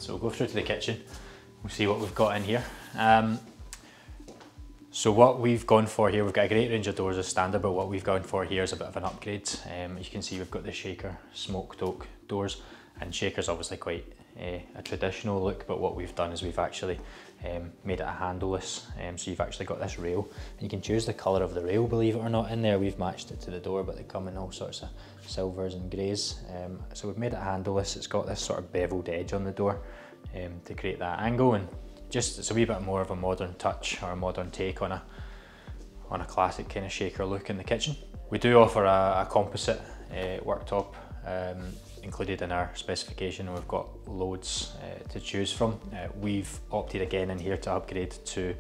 So we'll go through to the kitchen, we'll see what we've got in here. So what we've gone for here, we've got a great range of doors as standard, but what we've gone for here is a bit of an upgrade. As you can see, we've got the shaker smoked oak doors, and shaker's obviously quite a traditional look, but what we've done is we've actually made it a handleless, so you've actually got this rail, and you can choose the colour of the rail, believe it or not. In there we've matched it to the door, but they come in all sorts of silvers and greys. So we've made it handleless. It's got this sort of beveled edge on the door to create that angle, and just it's a wee bit more of a modern touch or a modern take on a classic kind of shaker look in the kitchen. We do offer a composite worktop included in our specification, and we've got loads to choose from. We've opted again in here to upgrade to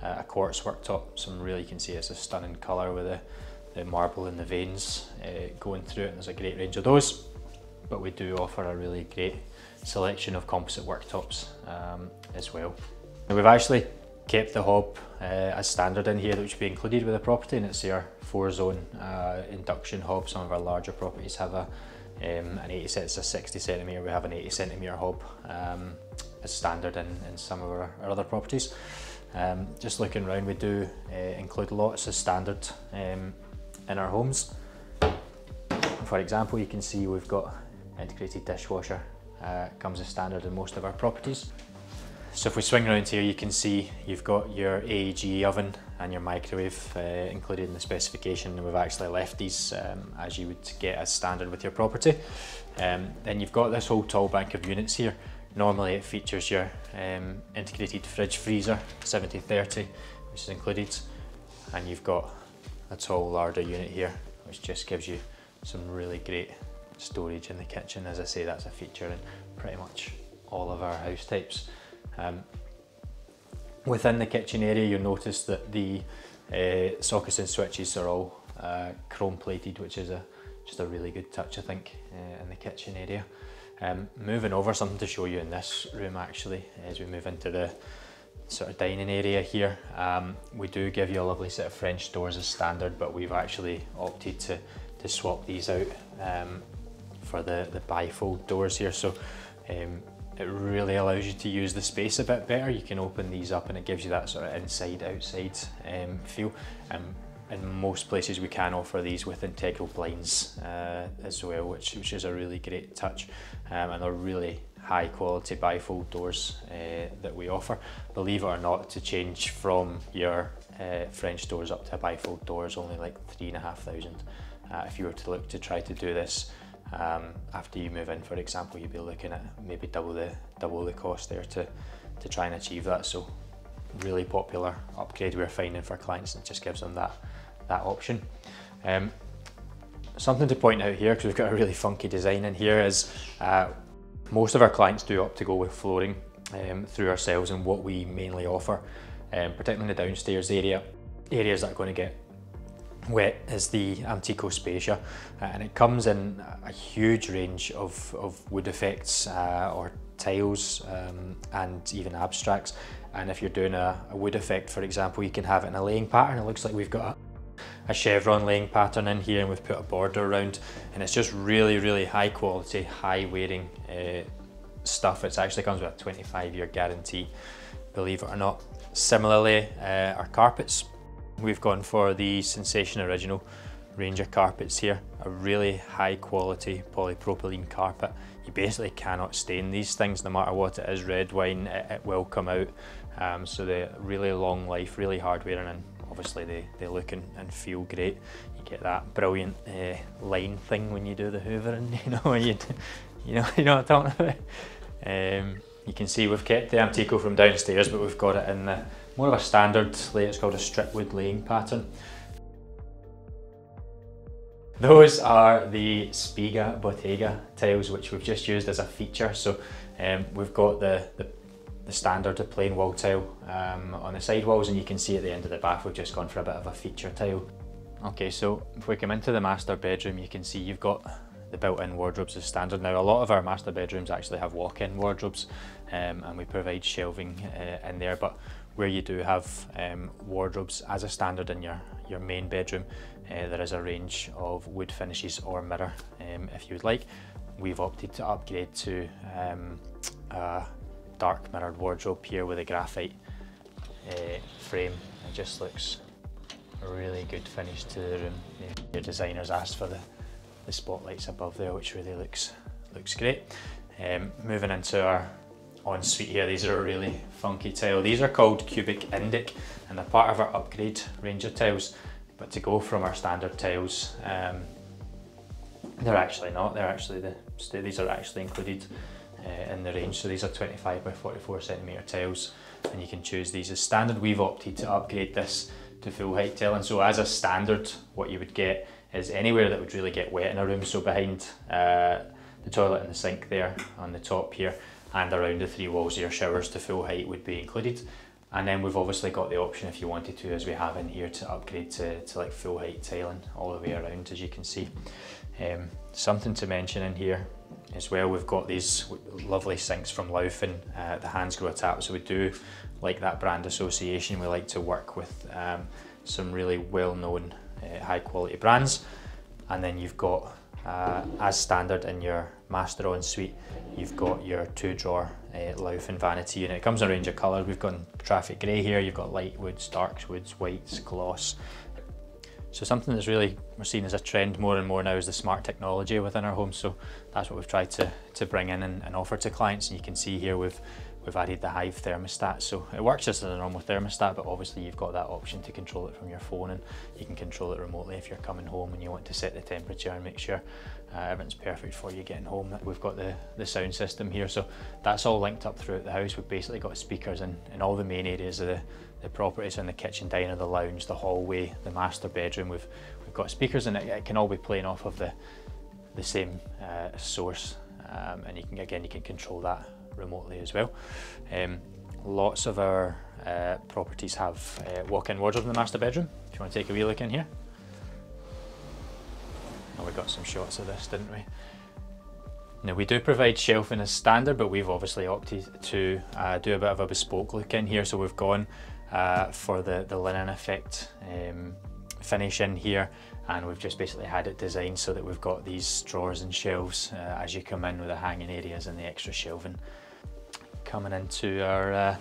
a quartz worktop. You can see it's a stunning colour with the marble and the veins going through it, and there's a great range of those. But we do offer a really great selection of composite worktops as well. And we've actually kept the hob as standard in here, which will be included with the property, and it's your 4-zone induction hob. Some of our larger properties have an 80 cm, it's a 60 cm, we have an 80 cm hob as standard in some of our other properties. Just looking around, we do include lots as standard in our homes. For example, you can see we've got integrated dishwasher, comes as standard in most of our properties. So if we swing around here, you can see you've got your AEG oven and your microwave included in the specification, and we've actually left these as you would get as standard with your property. Then you've got this whole tall bank of units here. Normally it features your integrated fridge freezer 70/30, which is included, and you've got a tall larder unit here, which just gives you some really great storage in the kitchen. As I say, that's a feature in pretty much all of our house types. Within the kitchen area, you'll notice that the sockets and switches are all chrome plated, which is just a really good touch, I think, in the kitchen area. Moving over, something to show you in this room actually, as we move into the sort of dining area here. We do give you a lovely set of French doors as standard, but we've actually opted to swap these out for the bifold doors here. So it really allows you to use the space a bit better. You can open these up and it gives you that sort of inside-outside feel. In most places we can offer these with integral blinds as well, which is a really great touch. And they're really high quality bifold doors that we offer. Believe it or not, to change from your French doors up to a bifold door is only like £3,500. If you were to look to try to do this after you move in, for example, you'd be looking at maybe double the cost there to try and achieve that. So really popular upgrade we're finding for clients, and it just gives them that option. Something to point out here, because we've got a really funky design in here, is most of our clients do opt to go with flooring through ourselves, and what we mainly offer, particularly in the downstairs areas that are going to get wet, is the Antico Spacia, and it comes in a huge range of wood effects or tiles and even abstracts. And if you're doing a wood effect, for example, you can have it in a laying pattern. It looks like we've got a chevron laying pattern in here, and we've put a border around, and it's just really high quality, high wearing stuff. It actually comes with a 25-year guarantee, believe it or not. Similarly, our carpets, we've gone for the Sensation Original range of carpets here, a really high quality polypropylene carpet. You basically cannot stain these things, no matter what it is, red wine, it will come out. So they're really long life, really hard wearing, and obviously they look and feel great. You get that brilliant line thing when you do the hoovering, you know what I'm talking about. You can see we've kept the Antico from downstairs, but we've got it in more of a standard lay. It's called a strip wood laying pattern. Those are the Spiga Bottega tiles, which we've just used as a feature. So we've got the standard plain wall tile on the side walls, and you can see at the end of the bath we've just gone for a bit of a feature tile. Okay, so if we come into the master bedroom, you can see you've got the built-in wardrobes as standard. Now, a lot of our master bedrooms actually have walk-in wardrobes, and we provide shelving in there, but where you do have wardrobes as a standard in your main bedroom, there is a range of wood finishes or mirror if you would like. We've opted to upgrade to dark mirrored wardrobe here with a graphite frame. It just looks a really good finish to the room. Your designers asked for the spotlights above there, which really looks great. Moving into our ensuite here, these are a really funky tile. These are called Cubic Indic and they're part of our upgrade range of tiles. But to go from our standard tiles, they're actually not. These are actually included in the range. So these are 25 by 44 centimetre tiles, and you can choose these as standard. We've opted to upgrade this to full height tiling. So as a standard, what you would get is anywhere that would really get wet in a room. So behind the toilet and the sink there on the top here, and around the 3 walls of your showers to full height would be included. And then we've obviously got the option, if you wanted to, as we have in here, to upgrade to like full height tiling all the way around, as you can see. Something to mention in here as well, we've got these lovely sinks from Laufen, the Hansgrohe tap. So we do like that brand association. We like to work with some really well-known high quality brands. And then you've got, as standard in your master ensuite, you've got your 2-drawer Laufen vanity unit. It comes in a range of colours. We've got traffic grey here, you've got light woods, dark woods, whites, gloss. So something that's really, we're seeing as a trend more and more now is the smart technology within our homes. So that's what we've tried to bring in and offer to clients. And you can see here we've added the Hive thermostat. So it works just as a normal thermostat, but obviously you've got that option to control it from your phone, and you can control it remotely if you're coming home and you want to set the temperature and make sure everything's perfect for you getting home. We've got the sound system here, so that's all linked up throughout the house. We've basically got speakers in all the main areas of the property, so in the kitchen, diner, the lounge, the hallway, the master bedroom. We've got speakers, and it can all be playing off of the same source, and you can control that remotely as well. Lots of our properties have walk-in wardrobes in the master bedroom. If you want to take a wee look in here. Oh, we got some shots of this, didn't we? Now we do provide shelving as standard, but we've obviously opted to do a bit of a bespoke look in here. So we've gone for the linen effect finish in here, and we've just basically had it designed so that we've got these drawers and shelves as you come in, with the hanging areas and the extra shelving. Coming into our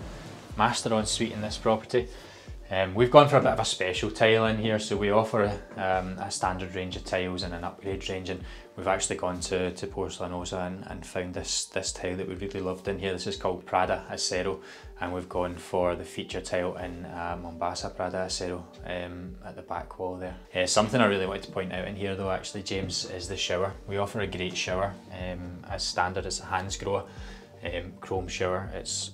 master ensuite in this property, we've gone for a bit of a special tile in here. So we offer a standard range of tiles and an upgrade range, and we've actually gone to Porcelanosa and found this tile that we really loved in here. This is called Prada Acero, and we've gone for the feature tile in Mombasa Prada Acero at the back wall there. Something I really wanted to point out in here though, actually, James, is the shower. We offer a great shower. As standard, it's a Hansgrohe chrome shower. It's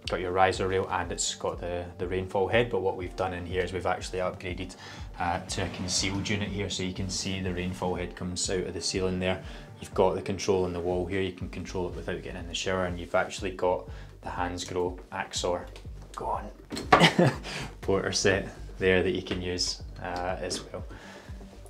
got your riser rail and it's got the rainfall head, but what we've done in here is we've actually upgraded to a concealed unit here, so you can see the rainfall head comes out of the ceiling there. You've got the control on the wall here, you can control it without getting in the shower, and you've actually got the Hansgrohe Axor porter set there that you can use as well.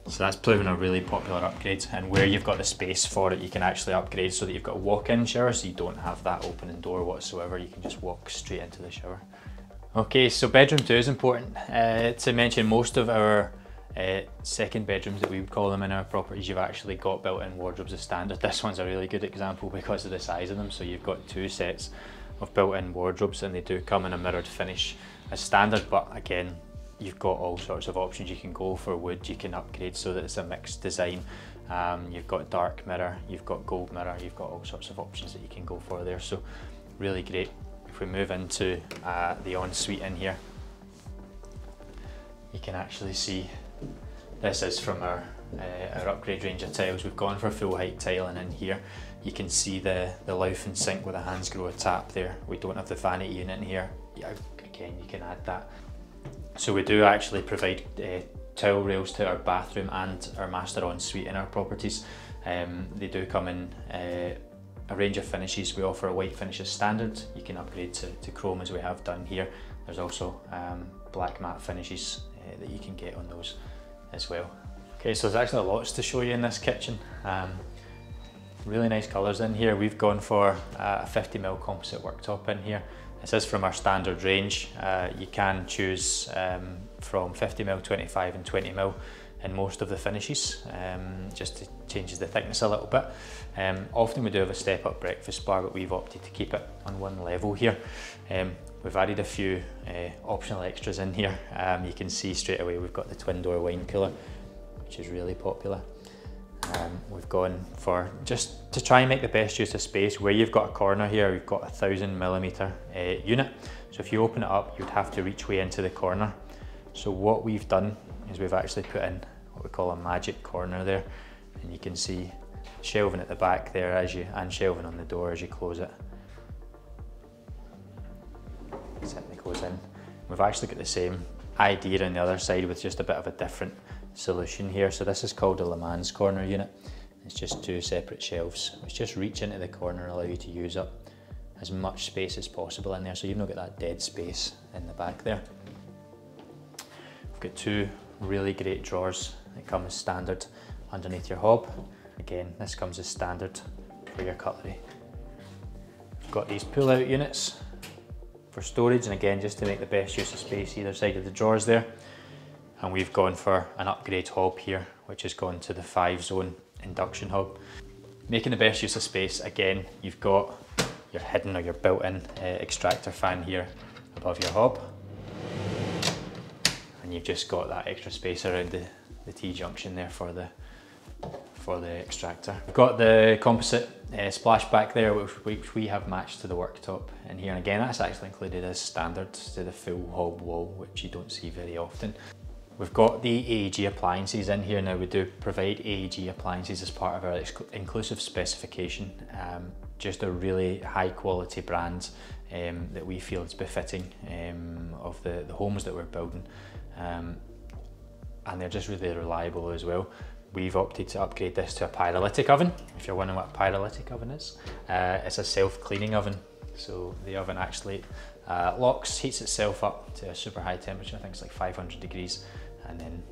So that's proving a really popular upgrade, and where you've got the space for it, you can actually upgrade so that you've got a walk-in shower, so you don't have that opening door whatsoever. You can just walk straight into the shower. Okay, so bedroom 2 is important to mention. Most of our second bedrooms, that we would call them in our properties, you've actually got built-in wardrobes as standard. This one's a really good example because of the size of them. So you've got 2 sets of built-in wardrobes, and they do come in a mirrored finish as standard, but again, you've got all sorts of options. You can go for wood, you can upgrade so that it's a mixed design. You've got dark mirror, you've got gold mirror, you've got all sorts of options that you can go for there. So really great. If we move into the ensuite in here, you can actually see this is from our upgrade range of tiles. We've gone for full height tiling in here. You can see the Laufen sink with a Hansgrohe tap there. We don't have the vanity unit in here. Yeah, again, you can add that. So we do actually provide towel rails to our bathroom and our master ensuite in our properties. They do come in a range of finishes. We offer a white finish as standard. You can upgrade to chrome as we have done here. There's also black matte finishes that you can get on those as well. Okay, so there's actually lots to show you in this kitchen. Really nice colours in here. We've gone for a 50mm composite worktop in here. This is from our standard range. You can choose from 50mm, 25mm and 20mm. in most of the finishes, just to changes the thickness a little bit. Often we do have a step up breakfast bar, but we've opted to keep it on one level here. We've added a few optional extras in here. You can see straight away we've got the twin door wine cooler, which is really popular. We've gone for, just to try and make the best use of space, where you've got a corner here, we've got a 1000mm unit. So if you open it up, you'd have to reach way into the corner. So what we've done is we've actually put in what we call a magic corner there, and you can see shelving at the back there and shelving on the door as you close it. Simply goes in. We've actually got the same idea on the other side with just a bit of a different solution here. So this is called a Le Mans corner unit. It's just two separate shelves which just reach into the corner and allow you to use up as much space as possible in there, so you've not got that dead space in the back there. We've got two really great drawers that come as standard underneath your hob. Again, this comes as standard for your cutlery. We've got these pull-out units for storage, and again, just to make the best use of space either side of the drawers there. And we've gone for an upgrade hob here, which has gone to the 5-zone induction hob. Making the best use of space, again, you've got your hidden or your built-in extractor fan here above your hob. And you've just got that extra space around the T-junction there for the extractor. We've got the composite splashback there, which we have matched to the worktop in here. And again, that's actually included as standard to the full hob wall, which you don't see very often. We've got the AEG appliances in here. Now, we do provide AEG appliances as part of our inclusive specification. Just a really high quality brand that we feel is befitting of the homes that we're building. And they're just really reliable as well. We've opted to upgrade this to a pyrolytic oven. If you're wondering what a pyrolytic oven is, it's a self-cleaning oven. So the oven actually locks, heats itself up to a super high temperature, I think it's like 500 degrees, and then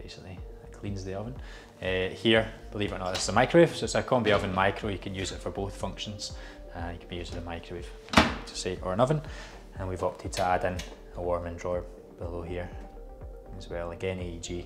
basically it cleans the oven. Here, believe it or not, this is a microwave, so it's a combi oven micro. You can use it for both functions. You can be using a microwave to say, or an oven, and we've opted to add in a warming drawer below here as well. Again, AEG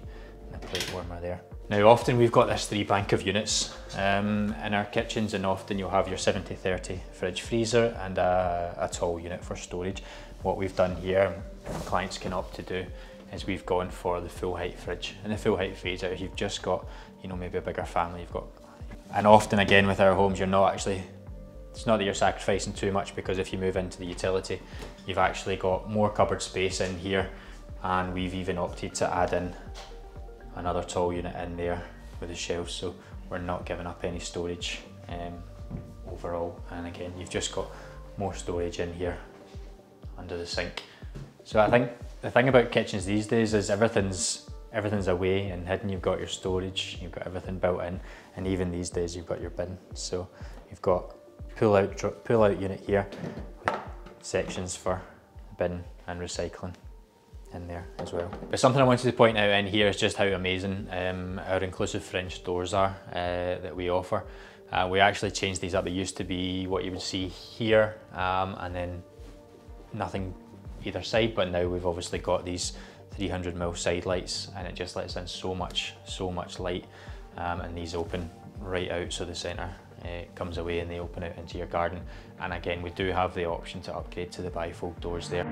and a plate warmer there. Now, often we've got this 3 bank of units in our kitchens, and often you'll have your 70/30 fridge freezer and a tall unit for storage. What we've done here, clients can opt to do, is we've gone for the full height fridge and the full height freezer. If you've just got, you know, maybe a bigger family, and often again with our homes, you're not actually, it's not that you're sacrificing too much, because if you move into the utility, you've actually got more cupboard space in here, and we've even opted to add in another tall unit in there with the shelves, so we're not giving up any storage overall. And again, you've just got more storage in here under the sink. So I think the thing about kitchens these days is everything's away and hidden. You've got your storage, you've got everything built in, and even these days you've got your bin. So you've got pull out unit here with sections for bin and recycling in there as well. But something I wanted to point out in here is just how amazing our inclusive French doors are that we offer. We actually changed these up. It used to be what you would see here and then nothing either side, but now we've obviously got these 300mm side lights, and it just lets in so much light, and these open right out, so the centre comes away and they open out into your garden. And again, we do have the option to upgrade to the bifold doors there.